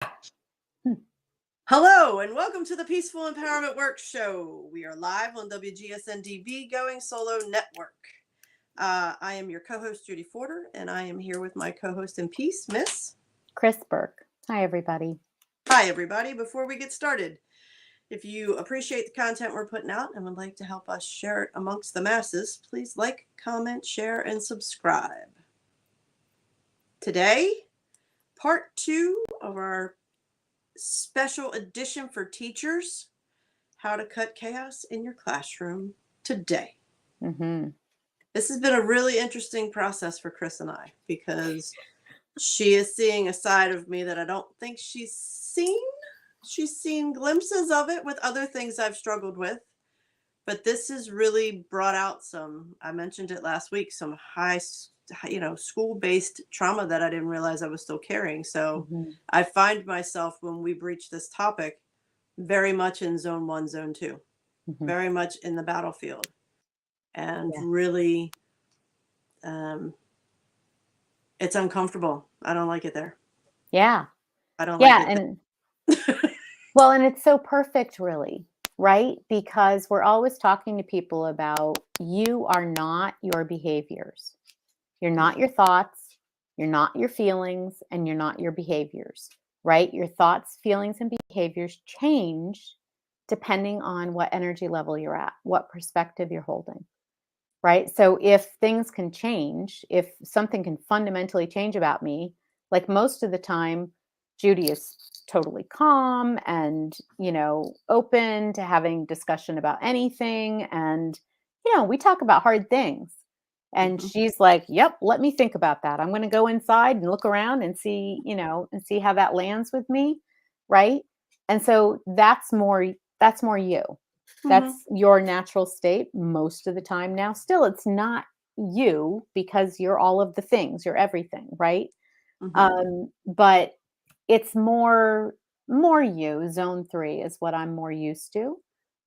Hmm. Hello and welcome to the Peaceful Empowerment Work Show. We are live on WGSN-DB Going Solo Network. I am your co-host Judy Forder, and I am here with my co-host in peace, Miss Kris Burke. Hi, everybody. Hi, everybody. Before we get started, if you appreciate the content we're putting out and would like to help us share it amongst the masses, please like, comment, share, and subscribe. Today, part 2 of our special edition for teachers, how to cut chaos in your classroom today. Mm-hmm. This has been a really interesting process for Kris and I, because she is seeing a side of me that I don't think she's seen. She's seen glimpses of it with other things I've struggled with, but this has really brought out some, I mentioned it last week, some high, school-based trauma that I didn't realize I was still carrying. So I find myself, when we breach this topic, very much in zone 1, zone 2, very much in the battlefield, and really, it's uncomfortable. I don't like it there. Yeah. I don't like it. And well, and it's so perfect, really, right? Because we're always talking to people about, you are not your behaviors. You're not your thoughts, you're not your feelings, and you're not your behaviors, right? Your thoughts, feelings, and behaviors change depending on what energy level you're at, what perspective you're holding, right? So if things can change, if something can fundamentally change about me, like most of the time, Judy is totally calm and, open to having discussion about anything. And, we talk about hard things. And she's like, yep, let me think about that. I'm going to go inside and look around and see, and see how that lands with me. Right. And so that's more you. That's your natural state most of the time. Now, still, it's not you, because you're all of the things, you're everything. Right. But it's more you. Zone 3 is what I'm more used to.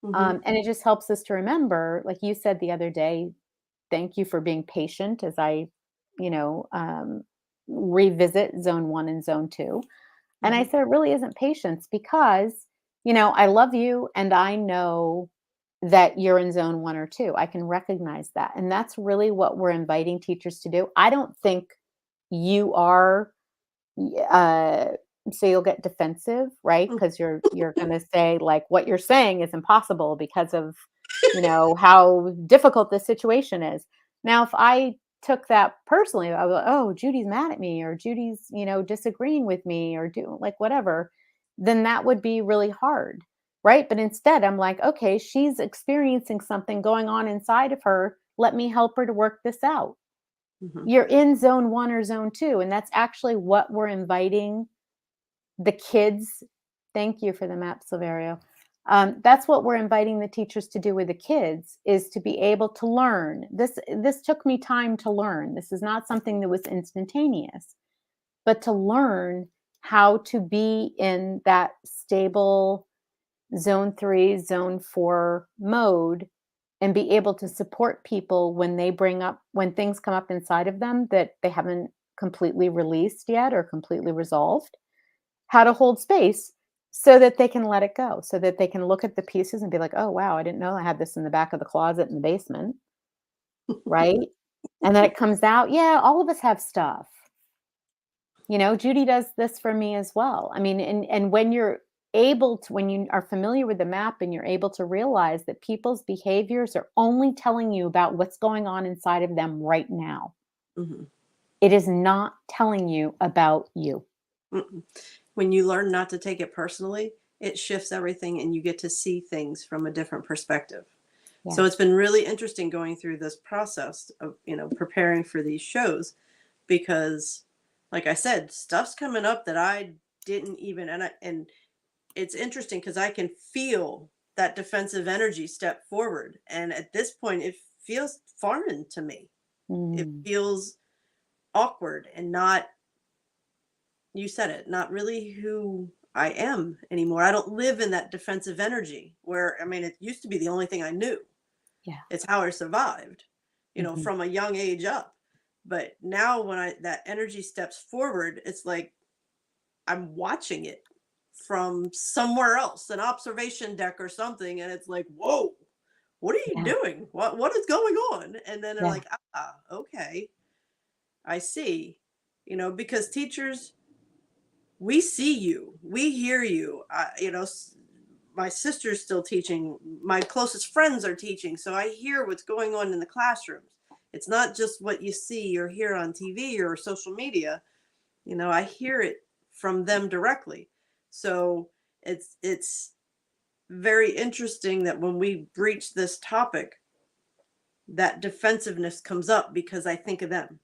And it just helps us to remember, like you said the other day, thank you for being patient as I, revisit zone 1 and zone 2. And I said, it really isn't patience, because, I love you and I know that you're in zone 1 or 2. I can recognize that. And that's really what we're inviting teachers to do. I don't think you are, so you'll get defensive, right? Because you're going to say, like, what you're saying is impossible because of, how difficult this situation is. Now, if I took that personally, I was like, oh, Judy's mad at me, or Judy's, disagreeing with me, or do like whatever, then that would be really hard. Right. But instead, I'm like, okay, she's experiencing something going on inside of her. Let me help her to work this out. You're in zone 1 or zone 2. And that's actually what we're inviting the kids. Thank you for the map, Silverio. That's what we're inviting the teachers to do with the kids, is to be able to learn. This took me time to learn. This is not something that was instantaneous, but to learn how to be in that stable zone 3, zone 4 mode, and be able to support people when things come up inside of them that they haven't completely released yet or completely resolved, how to hold space so that they can let it go, so that they can look at the pieces and be like, oh, wow, I didn't know I had this in the back of the closet in the basement. Right. And then it comes out. Yeah, all of us have stuff. Judy does this for me as well. I mean, and when you are familiar with the map and you're able to realize that people's behaviors are only telling you about what's going on inside of them right now. It is not telling you about you. When you learn not to take it personally, it shifts everything and you get to see things from a different perspective. Yeah. So it's been really interesting going through this process of, preparing for these shows, because like I said, stuff's coming up that I didn't even, and it's interesting because I can feel that defensive energy step forward. And at this point, it feels foreign to me. It feels awkward and not, you said it, not really who I am anymore. I don't live in that defensive energy where, it used to be the only thing I knew. Yeah. It's how I survived, from a young age up. But now when that energy steps forward, it's like I'm watching it from somewhere else, an observation deck or something, and it's like, whoa, what are you Yeah. doing? What is going on? And then they're Yeah. like, ah, okay, I see. Because teachers, we see you, we hear you. My sister's still teaching. My closest friends are teaching, so I hear what's going on in the classrooms. It's not just what you see or hear on TV or social media. I hear it from them directly. So it's very interesting that when we breach this topic, that defensiveness comes up because I think of them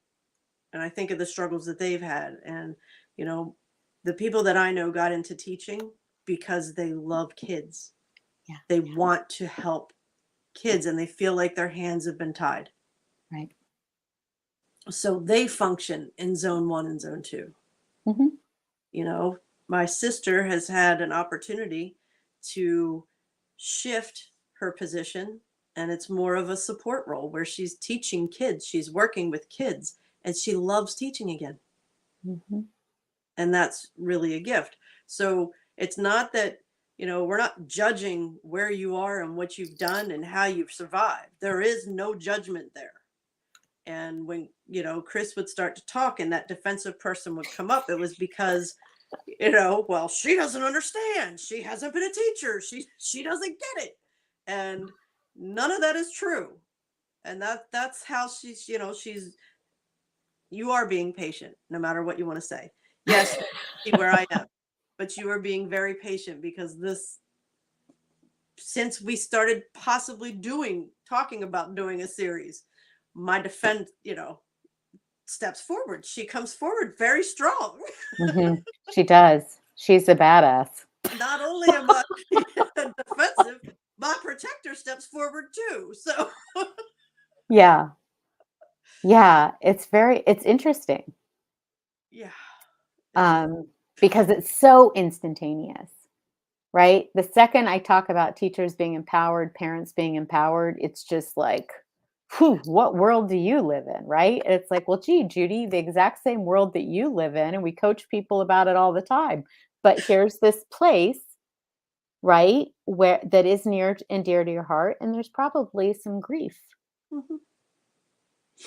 and I think of the struggles that they've had. And, you know, the people that I know got into teaching because they love kids. Yeah. They want to help kids and they feel like their hands have been tied. Right. So they function in zone 1 and zone 2. Hmm. My sister has had an opportunity to shift her position, and it's more of a support role where she's teaching kids, she's working with kids, and she loves teaching again. Hmm. And that's really a gift. So it's not that, we're not judging where you are and what you've done and how you've survived. There is no judgment there. And when, Kris would start to talk and that defensive person would come up, it was because, well, she doesn't understand. She hasn't been a teacher. She doesn't get it. And none of that is true. And that's how you are being patient, no matter what you want to say. Yes, you see where I am, but you are being very patient because since we started possibly talking about doing a series, my defense, steps forward. She comes forward very strong. Hmm. She does. She's a badass. Not only am I defensive, my protector steps forward too. So Yeah. Yeah. It's interesting. yeah, it's Um, because it's so instantaneous, right? The second I talk about teachers being empowered, parents being empowered, it's just like, whew, what world do you live in, right? It's like, well, gee, Judy, the exact same world that you live in, and we coach people about it all the time. But here's this place, right, where that is near and dear to your heart, and there's probably some grief, mhm,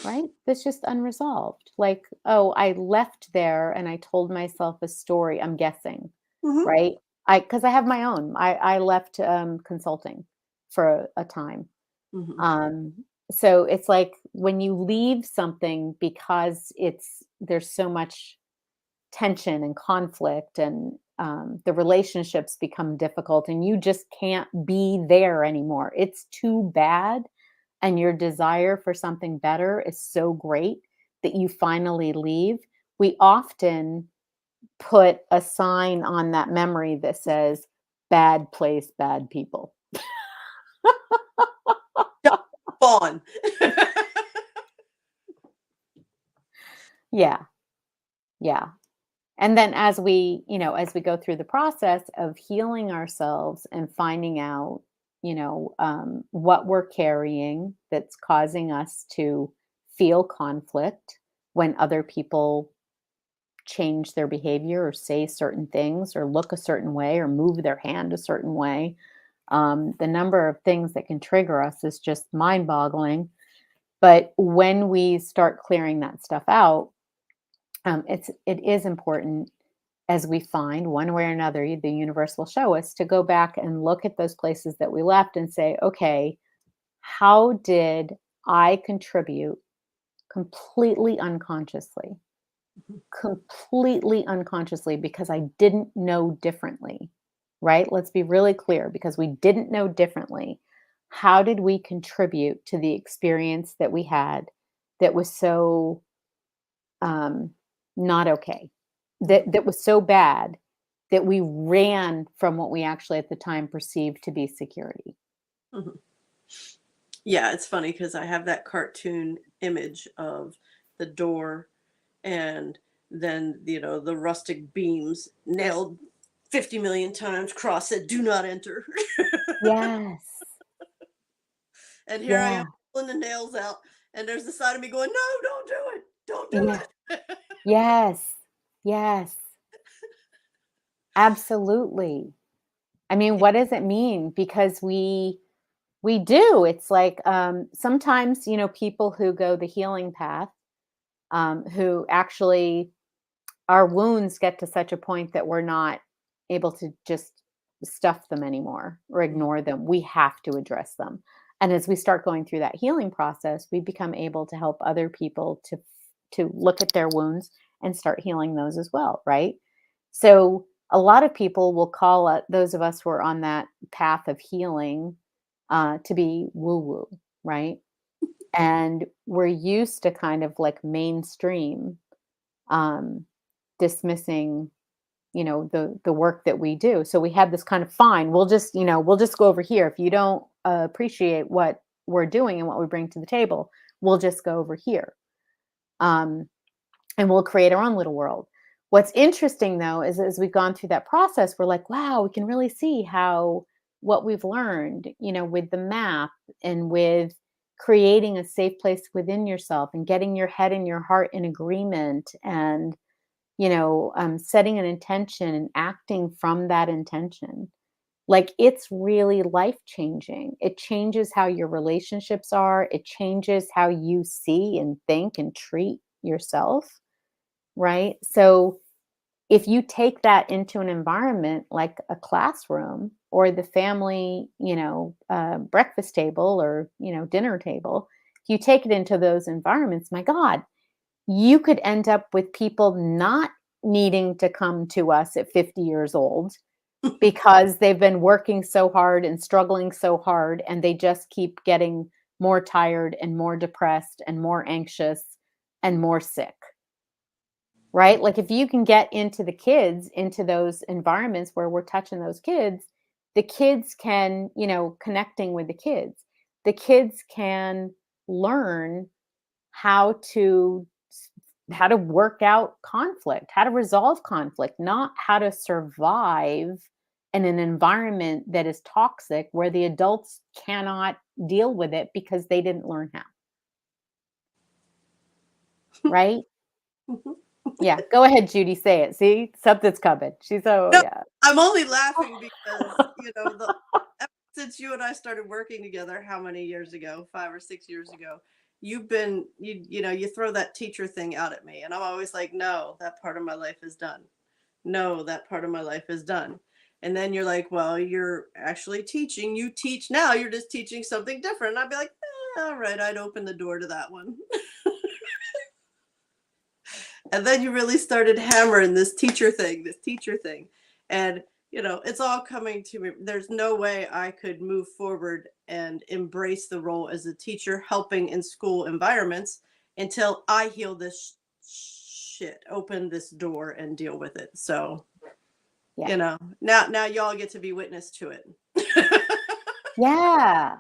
right? That's just unresolved. Like, oh, I left there and I told myself a story, I'm guessing, mhm, right? Because I have my own. I left consulting for a time. mhm, Um, so it's like when you leave something because there's so much tension and conflict and the relationships become difficult and you just can't be there anymore. It's too bad. And your desire for something better is so great that you finally leave. We often put a sign on that memory that says, bad place, bad people. Fawn. Yeah. Yeah. And then as we go through the process of healing ourselves and finding out, what we're carrying that's causing us to feel conflict when other people change their behavior or say certain things or look a certain way or move their hand a certain way. The number of things that can trigger us is just mind boggling. But when we start clearing that stuff out, it is important as we find one way or another, the universe will show us to go back and look at those places that we left and say, okay, how did I contribute completely unconsciously? Completely unconsciously because I didn't know differently, right? Let's be really clear because we didn't know differently. How did we contribute to the experience that we had that was so um, not okay, that was so bad that we ran from what we actually at the time perceived to be security? Mhm. Yeah, it's funny because I have that cartoon image of the door and then, the rustic beams nailed 50 million times, cross said, do not enter. Yes. And here I am Yeah. pulling the nails out, and there's the side of me going, no, don't do it. Don't do Yeah. it. Yes. Yes. Absolutely. I mean, what does it mean? Because we do. It's like sometimes, people who go the healing path, who actually our wounds get to such a point that we're not able to just stuff them anymore or Mm. ignore them. We have to address them. And as we start going through that healing process, we become able to help other people to look at their wounds and start healing those as well, right? So a lot of people will call those of us who are on that path of healing to be woo woo, right? And we're used to kind of like mainstream um, dismissing, the work that we do. So we have this kind of fine. We'll just go over here. If you don't appreciate what we're doing and what we bring to the table, we'll just go over here. Um, and we'll create our own little world. What's interesting though is as we've gone through that process, we're like, wow, we can really see how what we've learned, with the math and with creating a safe place within yourself and getting your head and your heart in agreement and setting an intention and acting from that intention. Like it's really life changing. It changes how your relationships are. It changes how you see and think and treat yourself. Right. So if you take that into an environment like a classroom or the family, breakfast table or, dinner table, if you take it into those environments, my God, you could end up with people not needing to come to us at 50 years old because they've been working so hard and struggling so hard and they just keep getting more tired and more depressed and more anxious and more sick. Right? Like if you can get into the kids, into those environments where we're touching those kids, the kids can, connecting with the kids can learn how to how to work out conflict, how to resolve conflict, not how to survive in an environment that is toxic where the adults cannot deal with it because they didn't learn how. Right? Yeah, go ahead, Judy, say it. See, something's coming. She's No, yeah. I'm only laughing because, ever since you and I started working together, how many years ago? 5 or 6 years ago, you throw that teacher thing out at me, and I'm always like, no, that part of my life is done. No, that part of my life is done. And then you're like, well, you're actually teaching. You teach now. You're just teaching something different. And I'd be like, all right, I'd open the door to that one. And then you really started hammering this teacher thing, this teacher thing. And, it's all coming to me. There's no way I could move forward and embrace the role as a teacher helping in school environments until I heal this shit, open this door and deal with it. So, Yeah. now y'all get to be witness to it. Yeah.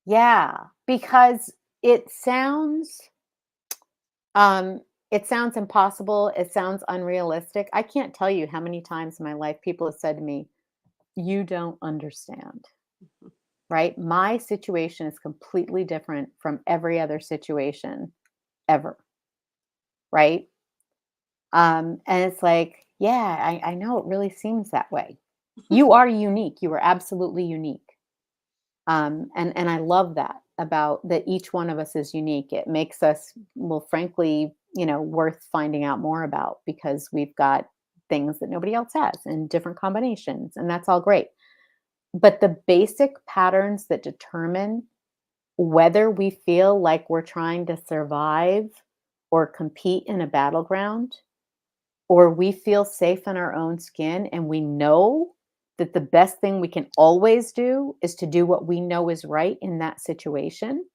Yeah. Because it sounds um it sounds impossible. It sounds unrealistic. I can't tell you how many times in my life people have said to me, "You don't understand." Right? My situation is completely different from every other situation ever. Right? And it's like, yeah, I know it really seems that way. You are unique. You are absolutely unique. And I love that about that each one of us is unique. It makes us, well, frankly, worth finding out more about because we've got things that nobody else has in different combinations, and that's all great. But the basic patterns that determine whether we feel like we're trying to survive or compete in a battleground, or we feel safe in our own skin and we know that the best thing we can always do is to do what we know is right in that situation,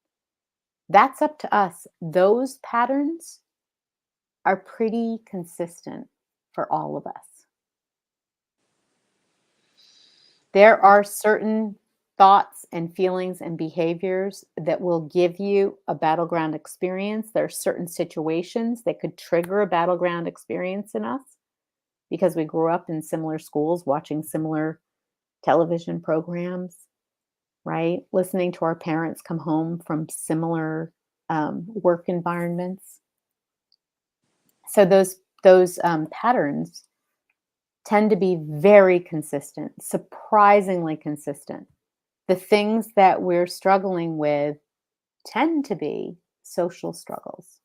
that's up to us. Those patterns are pretty consistent for all of us. There are certain thoughts and feelings and behaviors that will give you a battleground experience. There are certain situations that could trigger a battleground experience in us because we grew up in similar schools, watching similar television programs, right? Listening to our parents come home from similar work environments. So those patterns tend to be very consistent, surprisingly consistent. The things that we're struggling with tend to be social struggles.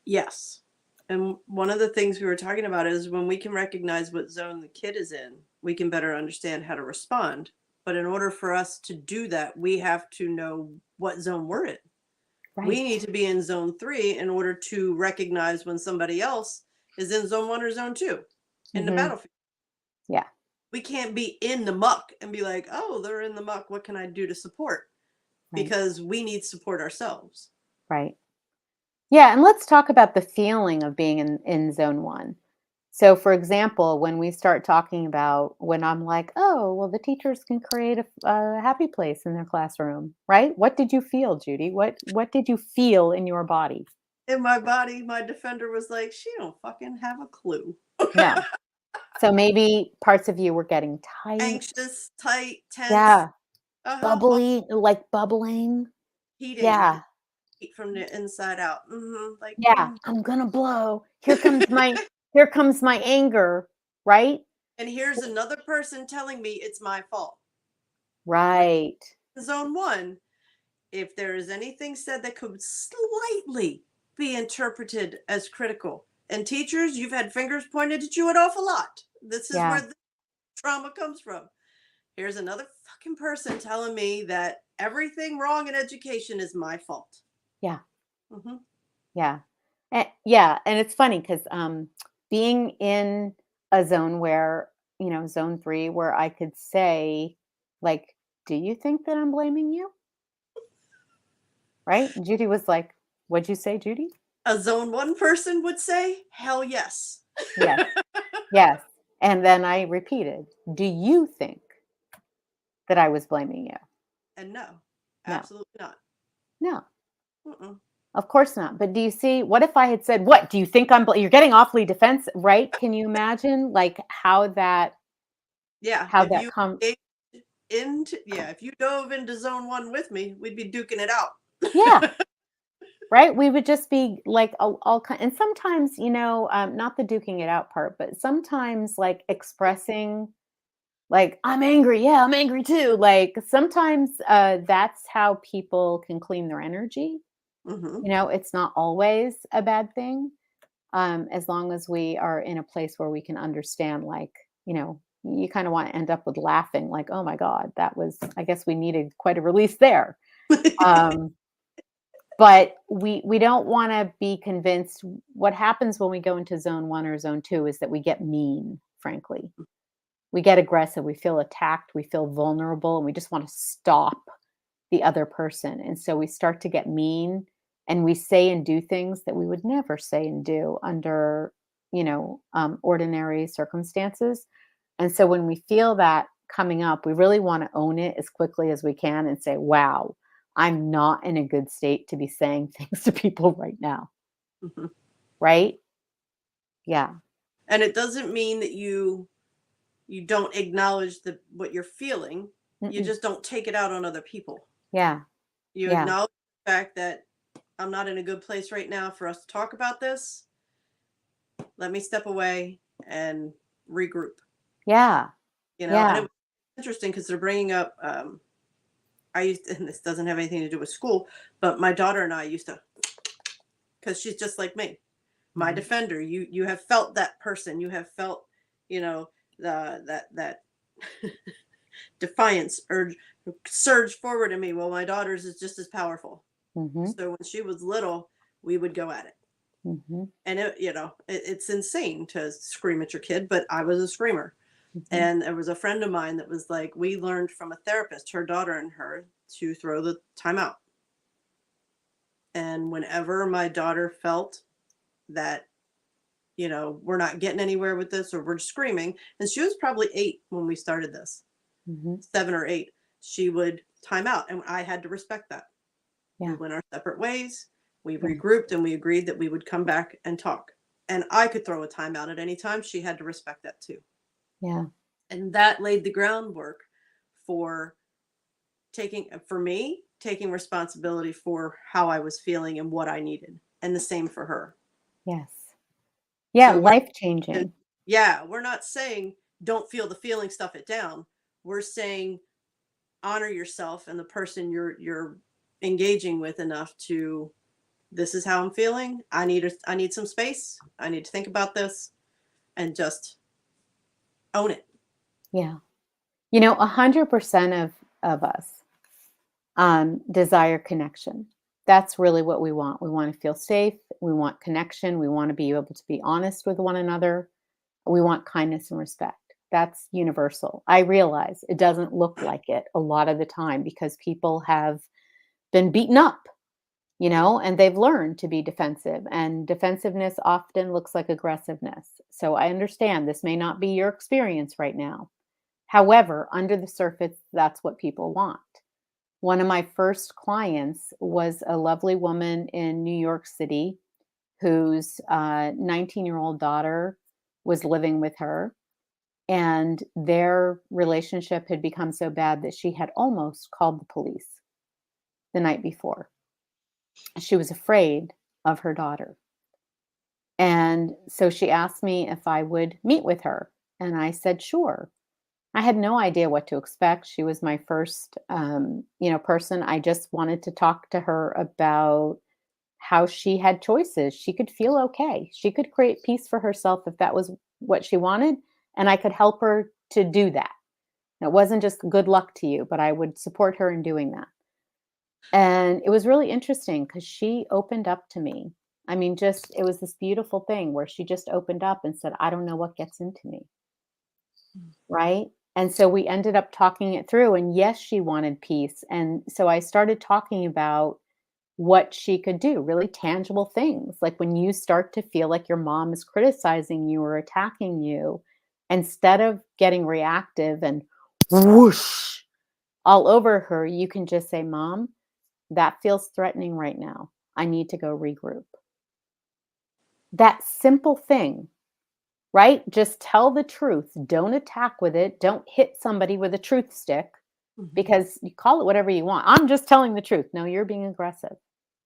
Yes. And one of the things we were talking about is when we can recognize what zone the kid is in, we can better understand how to respond. But in order for us to do that, we have to know what zone we're in. We need Right. to be in zone 3 in order to recognize when somebody else is in zone 1 or zone 2 in the Mhm. battlefield. Yeah. We can't be in the muck and be like, oh, they're in the muck. What can I do to support? Right. Because we need support ourselves. Right. Yeah, and let's talk about the feeling of being in zone 1. So, for example, when we start talking about when I'm like, "Oh, well, the teachers can create a happy place in their classroom," right? What did you feel, Judy? What did you feel in your body? In my body, my defender was like, she don't fucking have a clue. No. So maybe parts of you were getting tight. Anxious, tight, tense, Yeah. all Bubbly, like bubbling. heating Yeah. heat from the inside out. Like, Yeah. I'm gonna blow. Here comes my anger, right? and here's another person telling me it's my fault. When Right. zone 1, if there is anything said that could slightly be interpreted as critical, and teachers, you've had fingers pointed at you an awful lot. This is where Yeah. the trauma comes from. Here's another fucking person telling me that everything wrong in education is my fault. Yeah. hmm Yeah. Yeah, and it's funny because being in a zone where, zone 3, where I could say, like, "Do you think that I'm blaming you?" Right? And Judy was like, "What'd you say, Judy?" A zone 1 person would say, hell yes. Yes. Yes. And then I repeated, "Do you think that I was blaming you?" And no, No. absolutely not. No. Mm-mm. Of course not. But do you see, what if I had said, "What? Do you think you're getting awfully defensive," right? Can you imagine like Yeah, how that come engaged if you dove into zone 1 with me, we'd be duking it out. Yeah. Right? We would just be like all kind, and sometimes, not the duking it out part, but sometimes like expressing like, "I'm angry. Yeah, I'm angry too." Like sometimes that's how people can clean their energy. hmm It's not always a bad thing. As long as we are in a place where we can understand, like, you kind of want to end up with laughing, like, "Oh my God, I guess we needed quite a release there." Um, But we don't wanna be convinced. What happens when we go into zone 1 or zone 2 is that we get mean, frankly. We get aggressive, we feel attacked, we feel vulnerable, and we just wanna stop the other person, and so we start to get mean, and we say and do things that we would never say and do under, ordinary circumstances, and so when we feel that coming up, we really wanna own it as quickly as we can and say, "Wow, I'm not in a good state to be saying things to people right now." hmm Right? Yeah. And it doesn't mean that you don't acknowledge what you're feeling. You Mm-mm. just don't take it out on other people. Yeah. You Yeah. acknowledge the fact that I'm not in a good place right now for us to talk about this. Let me step away and regroup. Yeah. And it Yeah. was interesting because they're bringing up. I used, and this doesn't have anything to do with school, but my daughter and I used to, because she's just like me, my Mhm. defender. You have felt that person. You have felt, you know, that defiance urge surge forward in me. Well, my daughter's is just as powerful. Mhm. So when she was little, we would go at it. Mhm. And it's insane to scream at your kid, but I was a screamer. Mhm. And there was a friend of mine that was like, we learned from a therapist, her daughter and her, to throw the timeout. And whenever my daughter felt that, we're not getting anywhere with this or we're screaming, and she was probably 8 when we started this, Mhm. 7 or 8, she would time out. And I had to respect that. We Yeah. went our separate ways. We Yeah. regrouped and we agreed that we would come back and talk. And I could throw a timeout at any time. She had to respect that too. Yeah. And that laid the groundwork for for me, taking responsibility for how I was feeling and what I needed. And the same for her. Yes. Yeah, So life changing. we're not saying don't feel the feeling, stuff it down. We're saying honor yourself and the person you're engaging with enough to, this is how I'm feeling. I need some space. I need to think about this and just own it. Yeah. 100% of us desire connection. That's really what we want. We want to feel safe. We want connection. We want to be able to be honest with one another. We want kindness and respect. That's universal. I realize it doesn't look like it a lot of the time because people have been beaten up, and they've learned to be defensive. And defensiveness often looks like aggressiveness. So I understand this may not be your experience right now. However, under the surface, that's what people want. One of my first clients was a lovely woman in New York City whose 19-year-old daughter was living with her. And their relationship had become so bad that she had almost called the police the night before. She was afraid of her daughter. And so she asked me if I would meet with her. And I said, sure. I had no idea what to expect. She was my first, person. I just wanted to talk to her about how she had choices. She could feel okay. She could create peace for herself if that was what she wanted, and I could help her to do that. It wasn't just good luck to you, but I would support her in doing that. And it was really interesting because she opened up to me. I mean, just it was this beautiful thing where she just opened up and said, I don't know what gets into me. Right? And so we ended up talking it through. And yes, she wanted peace. And so I started talking about what she could do, really tangible things. Like when you start to feel like your mom is criticizing you or attacking you, instead of getting reactive and whoosh all over her, you can just say, Mom, that feels threatening right now. I need to go regroup. That simple thing, right? Just tell the truth. Don't attack with it. Don't hit somebody with a truth stick Mhm. because you call it whatever you want. I'm just telling the truth. No, you're being aggressive,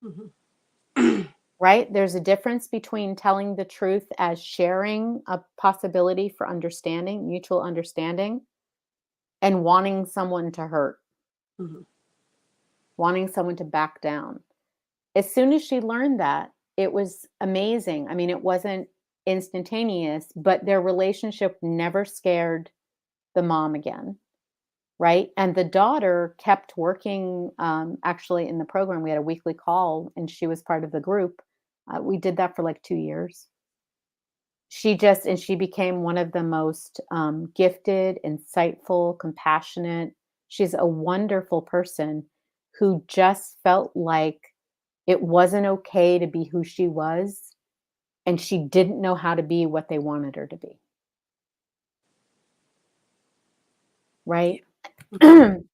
Mhm. right? There's a difference between telling the truth as sharing a possibility for understanding, mutual understanding, and wanting someone to hurt, Mhm. wanting someone to back down. As soon as she learned that, it was amazing. I mean, it wasn't instantaneous, but their relationship never scared the mom again, right? And the daughter kept working, actually, in the program. We had a weekly call, and she was part of the group. We did that for like 2 years. She became one of the most gifted, insightful, compassionate. She's a wonderful person who just felt like it wasn't okay to be who she was, and she didn't know how to be what they wanted her to be, Yeah. right? Mhm.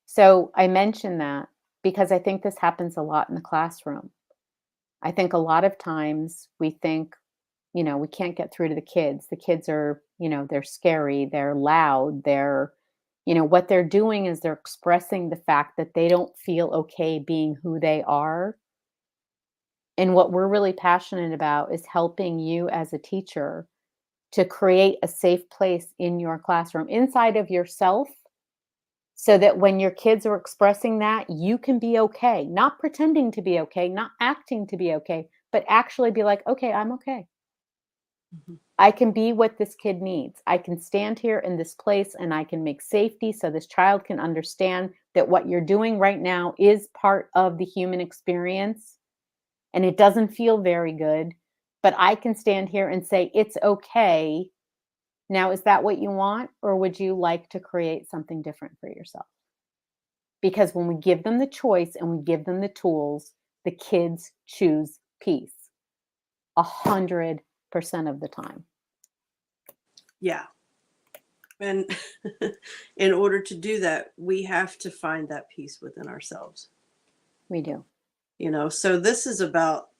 So I mention that because I think this happens a lot in the classroom. I think a lot of times we think, we can't get through to the kids. The kids are, they're scary, they're loud, what they're doing is they're expressing the fact that they don't feel okay being who they are. And what we're really passionate about is helping you as a teacher to create a safe place in your classroom inside of yourself so that when your kids are expressing that, you can be okay, not pretending to be okay, not acting to be okay, but actually be like, okay, I'm okay. Mhm. I can be what this kid needs. I can stand here in this place and I can make safety so this child can understand that what you're doing right now is part of the human experience and it doesn't feel very good, but I can stand here and say, it's okay. Now, is that what you want? Or would you like to create something different for yourself? Because when we give them the choice and we give them the tools, the kids choose peace 100% of the time. Yeah. And in order to do that, we have to find that peace within ourselves. We do. So this is about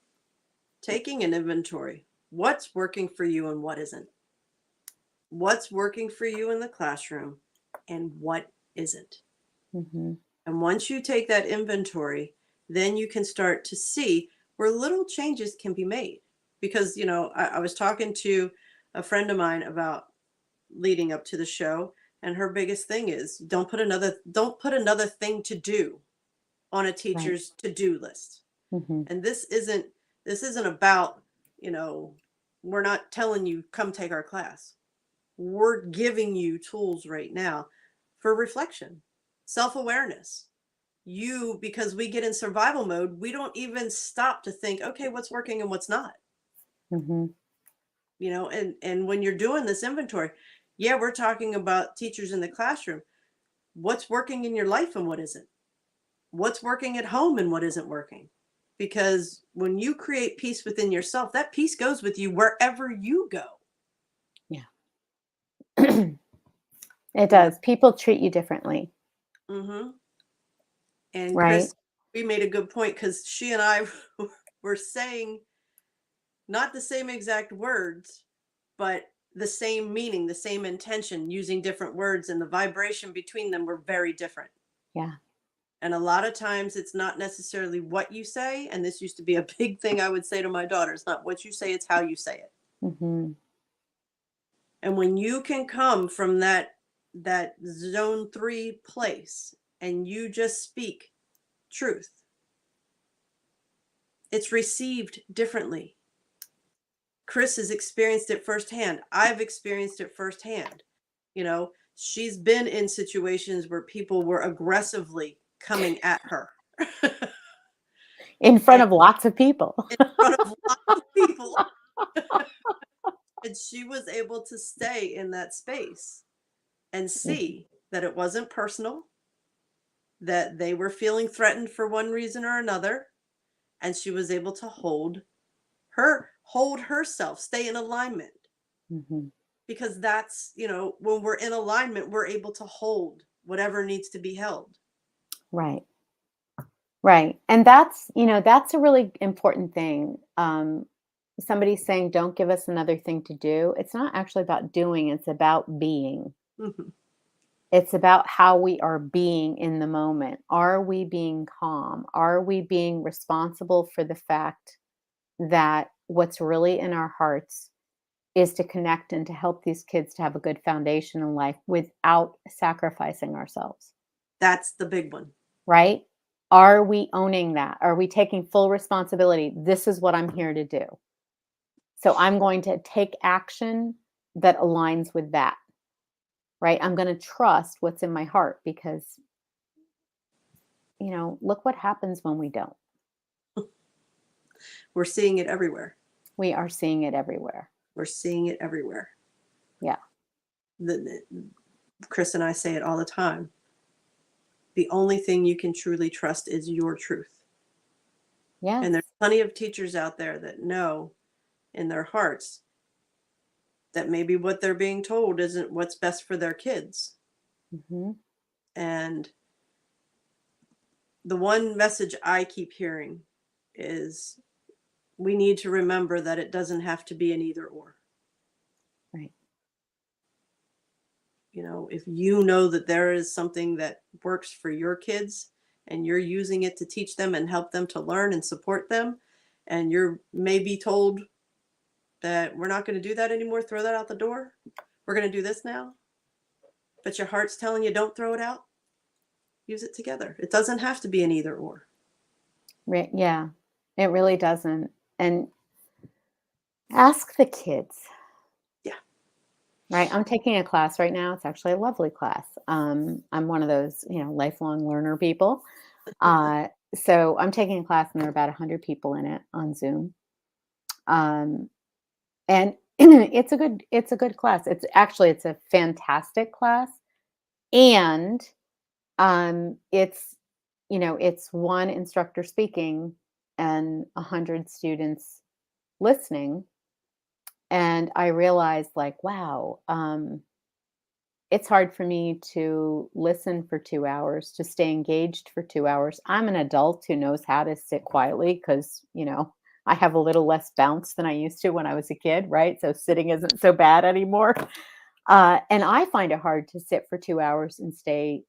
taking an inventory. What's working for you and what isn't? What's working for you in the classroom and what isn't? Mhm. And once you take that inventory, then you can start to see where little changes can be made. because, I was talking to a friend of mine about leading up to the show, and her biggest thing is don't put another thing to do on a Right. teacher's to-do list. Hmm. And this isn't about, we're not telling you come take our class. We're giving you tools right now for reflection, self-awareness. Because we get in survival mode, we don't even stop to think, okay, what's working and what's not. Hmm. And when you're doing this inventory, yeah, we're talking about teachers in the classroom. What's working in your life and what isn't? What's working at home and what isn't working? Because when you create peace within yourself, that peace goes with you wherever you go. Yeah. It You know. does. People treat you differently, Mm-hmm. And right? Kris, we made a good point because she and I were saying not the same exact words, but the same meaning, the same intention, using different words, and the vibration between them were very different. Yeah. And a lot of times it's not necessarily what you say. And this used to be a big thing I would say to my daughter. It's not what you say, it's how you say it. Hmm. And when you can come from that zone 3 place and you just speak truth, it's received differently. Kris has experienced it firsthand. I've experienced it firsthand. She's been in situations where people were aggressively coming at her. In front And of lots of people. in front of lots of people. And she was able to stay in that space and Mhm. see that it wasn't personal, that they were feeling threatened for one reason or another, and she was able to hold herself, stay in alignment. Mhm. Because that's, when we're in alignment, we're able to hold whatever needs to be held. Right. Right. And that's a really important thing. Somebody's saying, don't give us another thing to do. It's not actually about doing, it's about being. Mhm. It's about how we are being in the moment. Are we being calm? Are we being responsible for the fact that what's really in our hearts is to connect and to help these kids to have a good foundation in life without sacrificing ourselves, That's the big one. right? Are we owning that? Are we taking full responsibility? This is what I'm here to do. So I'm going to take action that aligns with that, right? I'm going to trust what's in my heart because, look what happens when we don't. We're seeing it everywhere. We are seeing it everywhere. We're seeing it everywhere. Yeah. Kris and I say it all the time. The only thing you can truly trust is your truth. And Yes. there's plenty of teachers out there that know in their hearts that maybe what they're being told isn't what's best for their kids. Hmm. And the one message I keep hearing is we need to remember that it doesn't have to be an either or. Right. If you know that there is something that works for your kids and you're using it to teach them and help them to learn and support them, and you're maybe told that we're not going to do that anymore, throw that out the door, we're going to do this now, but your heart's telling you don't throw it out, use it together. It doesn't have to be an either or. Right. Yeah. It really doesn't. And ask the kids. Yeah. Right. I'm taking a class right now. It's actually a lovely class. I'm one of those, lifelong learner people. So I'm taking a class and there are about 100 people in it on Zoom. Um, and it's a good class. It's a fantastic class. And it's one instructor speaking and 100 students listening. And I realized, like, wow, it's hard for me to listen for 2 hours, to stay engaged for 2 hours. I'm an adult who knows how to sit quietly because, I have a little less bounce than I used to when I was a kid, right? So sitting isn't so bad anymore. And I find it hard to sit for 2 hours and stay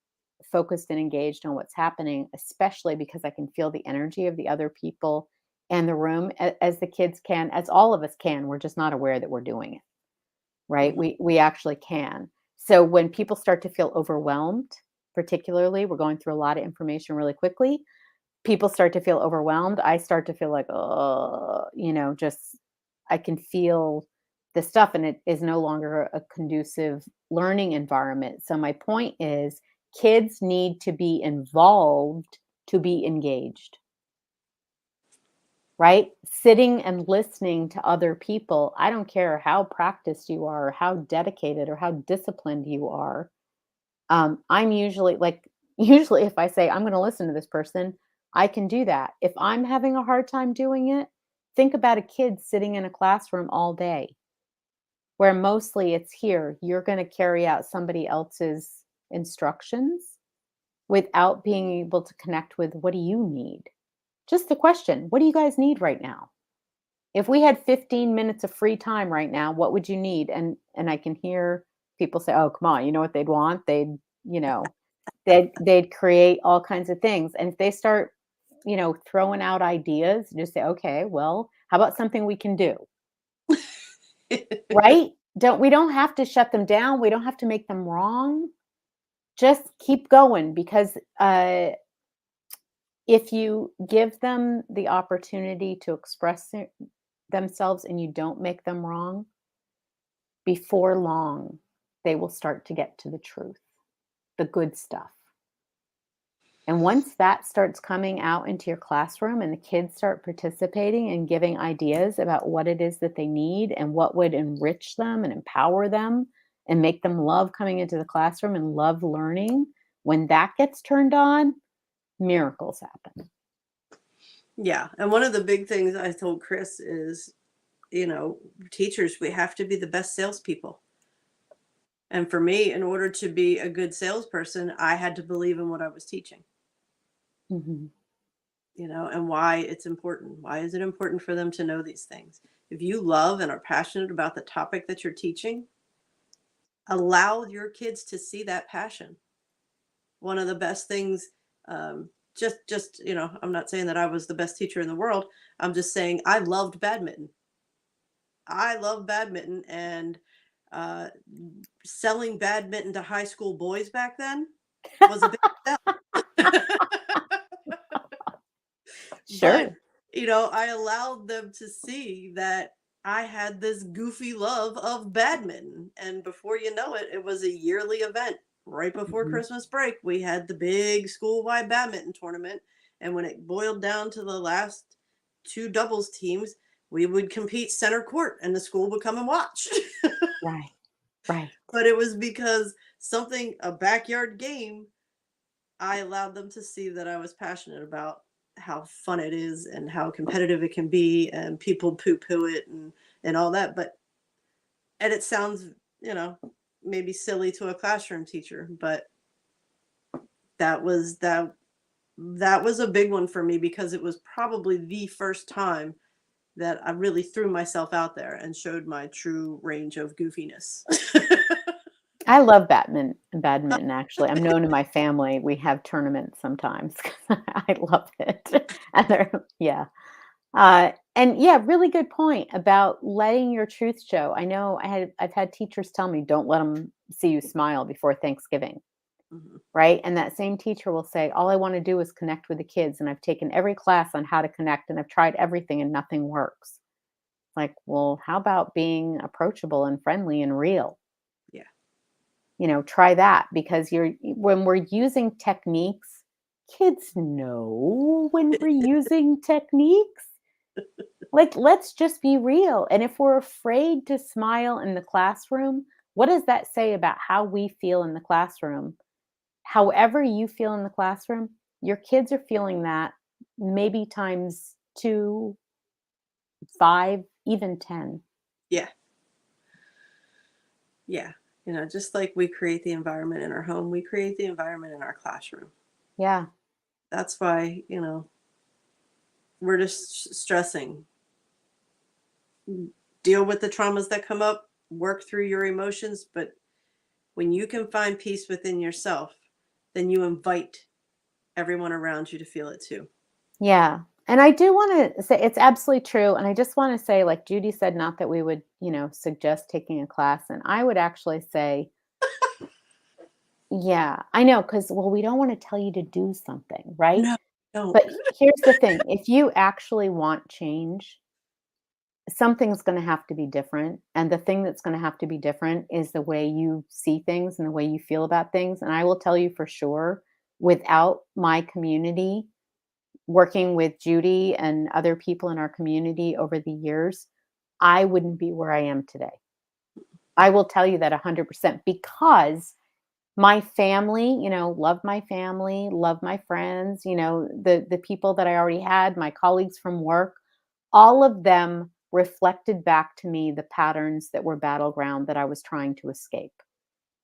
focused and engaged on what's happening, especially because I can feel the energy of the other people and the room as the kids can, as all of us can. We're just not aware that we're doing it, right? Mhm. We actually can. So when people start to feel overwhelmed, particularly, we're going through a lot of information really quickly. People start to feel overwhelmed. I start to feel like, oh, just I can feel the stuff, and it is no longer a conducive learning environment. So my point is, kids need to be involved to be engaged. Right? Sitting and listening to other people, I don't care how practiced you are, or how dedicated or how disciplined you are. I'm usually like, usually if I say I'm going to listen to this person, I can do that. If I'm having a hard time doing it, think about a kid sitting in a classroom all day, where mostly it's here. You're going to carry out somebody else's instructions without being able to connect with, what do you need? Just the question, what do you guys need right now? If we had 15 minutes of free time right now, what would you need? And I can hear people say, "Oh, come on, you know what they'd want? You know, they'd create all kinds of things." And if they start, throwing out ideas, just say, "Okay, well, how about something we can do?" Right? We don't have to shut them down. We don't have to make them wrong. Just keep going, because if you give them the opportunity to express themselves and you don't make them wrong, before long, they will start to get to the truth, the good stuff. And once that starts coming out into your classroom and the kids start participating and giving ideas about what it is that they need and what would enrich them and empower them and make them love coming into the classroom and love learning, when that gets turned on, miracles happen. Yeah. And one of the big things I told Kris is, teachers, we have to be the best salespeople. And for me, in order to be a good salesperson, I had to believe in what I was teaching, Mhm. and why it's important. Why is it important for them to know these things? If you love and are passionate about the topic that you're teaching, allow your kids to see that passion. One of the best things, I'm not saying that I was the best teacher in the world. I'm just saying I loved badminton. I love badminton, and uh, selling badminton to high school boys back then was a big sell. But, Sure. I allowed them to see that I had this goofy love of badminton. And before you know it, it was a yearly event. Right before Mhm. Christmas break, we had the big school-wide badminton tournament. And when it boiled down to the last two doubles teams, we would compete center court and the school would come and watch. Right. Right. But it was because a backyard game, I allowed them to see that I was passionate about how fun it is and how competitive it can be, and people poo poo it and all that. And it sounds, you know, maybe silly to a classroom teacher, but that was that was a big one for me because it was probably the first time that I really threw myself out there and showed my true range of goofiness. I love badminton, actually. I'm known in my family, we have tournaments sometimes 'cause I love it. And yeah. And yeah, really good point about letting your truth show. I know I've had teachers tell me, "Don't let them see you smile before Thanksgiving." Mhm. Right? And that same teacher will say, "All I wanna do is connect with the kids, and I've taken every class on how to connect, and I've tried everything and nothing works." Like, well, how about being approachable and friendly and real? Yeah. Try that, because when we're using techniques, kids know when we're using techniques. Like, let's just be real. And if we're afraid to smile in the classroom, what does that say about how we feel in the classroom? However you feel in the classroom, your kids are feeling that maybe times 2, 5, even 10. Yeah. Yeah. Just like we create the environment in our home, we create the environment in our classroom. Yeah. That's why, we're just stressing. Deal with the traumas that come up, work through your emotions, but when you can find peace within yourself, then you invite everyone around you to feel it too. Yeah. And I do want to say it's absolutely true. And I just want to say, like Judy said, not that we would, suggest taking a class. And I would actually say, yeah, I know, because, well, we don't want to tell you to do something, right? No, don't. But here's the thing, if you actually want change, something's going to have to be different. And the thing that's going to have to be different is the way you see things and the way you feel about things. And I will tell you for sure, without my community, working with Judy and other people in our community over the years, I wouldn't be where I am today. I will tell you that 100% because my family, love my family, love my friends, the people that I already had, my colleagues from work, all of them reflected back to me the patterns that were battleground that I was trying to escape.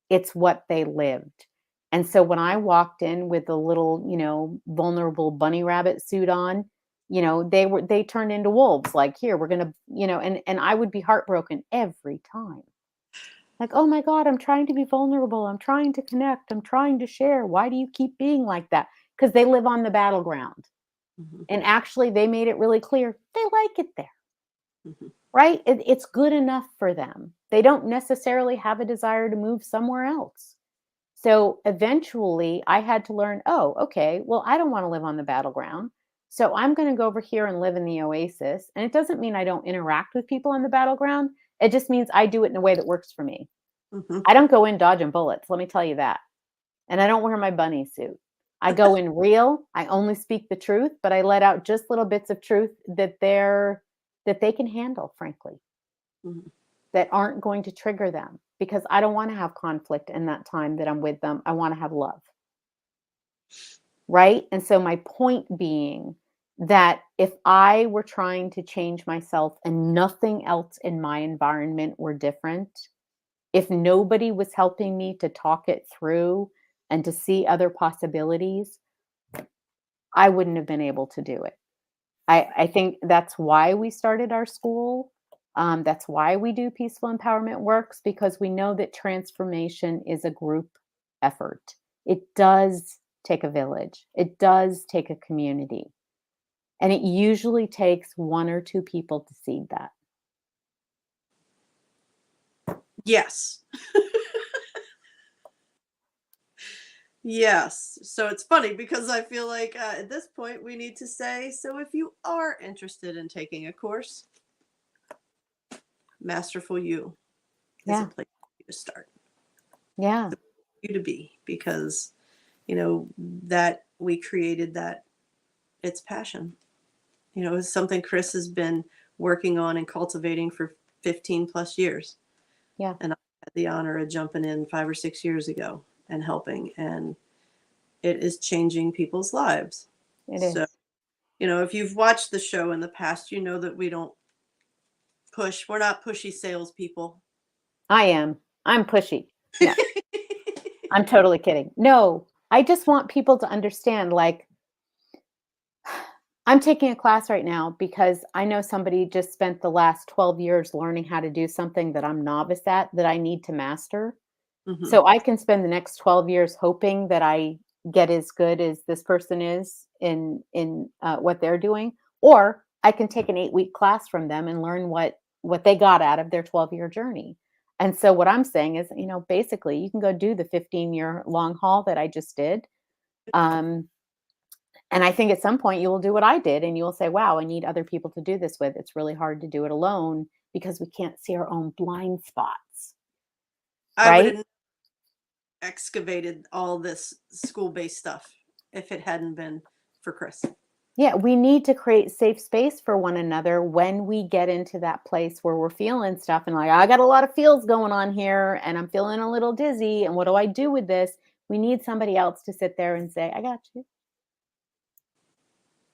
It's what they lived. And so when I walked in with a little, vulnerable bunny rabbit suit on, they turned into wolves. Like, here, we're gonna, and I would be heartbroken every time. Like, oh my God, I'm trying to be vulnerable. I'm trying to connect. I'm trying to share. Why do you keep being like that? Because they live on the battleground. Mhm, And actually, they made it really clear they like it there, mhm. right? It's good enough for them. They don't necessarily have a desire to move somewhere else. So eventually, I had to learn, oh, okay, well, I don't want to live on the battleground. So I'm going to go over here and live in the oasis. And it doesn't mean I don't interact with people on the battleground. It just means I do it in a way that works for me. Mhm. I don't go in dodging bullets, let me tell you that. And I don't wear my bunny suit. I go in real, I only speak the truth, but I let out just little bits of truth that they can handle, frankly, Mhm. that aren't going to trigger them because I don't want to have conflict in that time that I'm with them. I want to have love. Right? And so my point being that if I were trying to change myself and nothing else in my environment were different, if nobody was helping me to talk it through and to see other possibilities, I wouldn't have been able to do it. I think that's why we started our school. That's why we do peaceful empowerment works because we know that transformation is a group effort. It does take a village, it does take a community. And it usually takes one or two people to seed that. Yes. Yes. So it's funny because I feel like at this point we need to say, so if you are interested in taking a course, Masterful U is a Yeah. place for you to start, Yeah. you to be, because that we created that. It's passion. It's something Kris has been working on and cultivating for 15 plus years. Yeah. And I had the honor of jumping in 5 or 6 years ago and helping. And it is changing people's lives. It So, is. if you've watched the show in the past, you know that we don't push. We're not pushy salespeople. I am. I'm pushy. No, I'm totally kidding. No, I just want people to understand, like, I'm taking a class right now because I know somebody just spent the last 12 years learning how to do something that I'm novice at that I need to master. Hmm. So I can spend the next 12 years hoping that I get as good as this person is in what they're doing, or I can take an 8-week class from them and learn what they got out of their 12-year journey. And so what I'm saying is, basically, you can go do the 15-year long haul that I just did. Um, and I think at some point you will do what I did and you will say, wow, I need other people to do this with. It's really hard to do it alone because we can't see our own blind spots, I would right? have excavated all this school based stuff if it hadn't been for Kris. Yeah, we need to create safe space for one another when we get into that place where we're feeling stuff and like, I got a lot of feels going on here and I'm feeling a little dizzy. And what do I do with this? We need somebody else to sit there and say, I got you.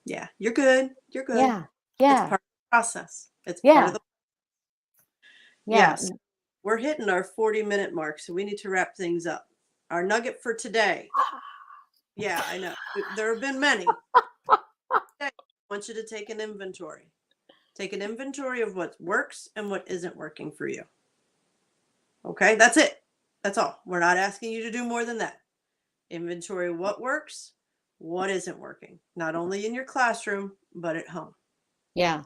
Yeah, you're good. You're good. Yeah. It's Yeah. part of the process. It's part of Yeah. the. Yeah. Yes. We're hitting our 40-minute mark, so we need to wrap things up. Our nugget for today. Yeah, I know. There have been many. I want you to take an inventory. Take an inventory of what works and what isn't working for you. Okay, that's it. That's all. We're not asking you to do more than that. Inventory what works, what isn't working, not only in your classroom, but at home. Yeah.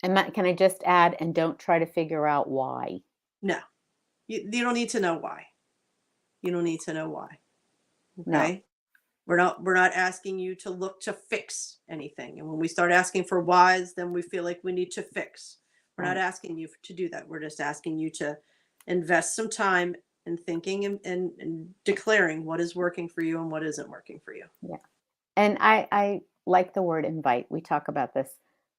And can I just add, and don't try to figure out why. No, you don't need to know why. You don't need to know why. No. Okay. We're not asking you to look to fix anything. And when we start asking for whys, then we feel like we need to fix. We're not Right. asking you to do that. We're just asking you to invest some time in thinking and declaring what is working for you and what isn't working for you. Yeah. And I like the word invite. We talk about this.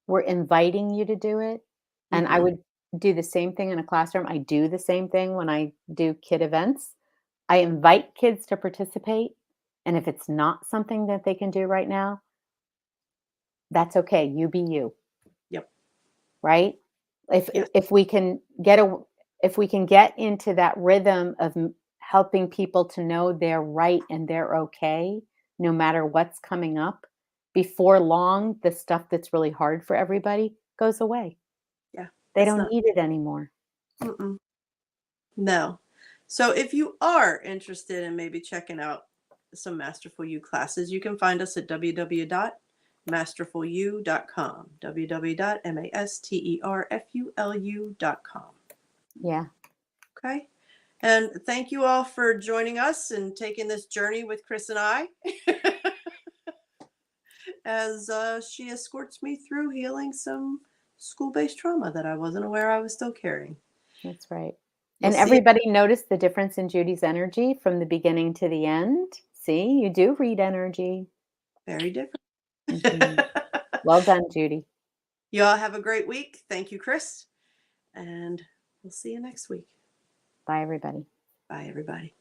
We're inviting you to do it. And I Hmm. would do the same thing in a classroom. I do the same thing when I do kid events. I invite kids to participate. And if it's not something that they can do right now, that's okay. You be you, Yep. right? If Yes. if we can get a if we can get into that rhythm of helping people to know they're right and they're okay, no matter what's coming up, before long, the stuff that's really hard for everybody goes away. Yeah. They It's don't not. need it anymore. Mm-mm. No. So if you are interested in maybe checking out some Masterful You classes, you can find us at www.masterfulu.com. www.masterfulu.com. Yeah. Okay. And thank you all for joining us and taking this journey with Kris and I as she escorts me through healing some school based trauma that I wasn't aware I was still carrying. That's right. We'll And see you. everybody noticed the difference in Judy's energy from the beginning to the end? See, you do read energy. Very different. Mhm. Well done, Judy. You all have a great week. Thank you, Kris. And we'll see you next week. Bye, everybody. Bye, everybody.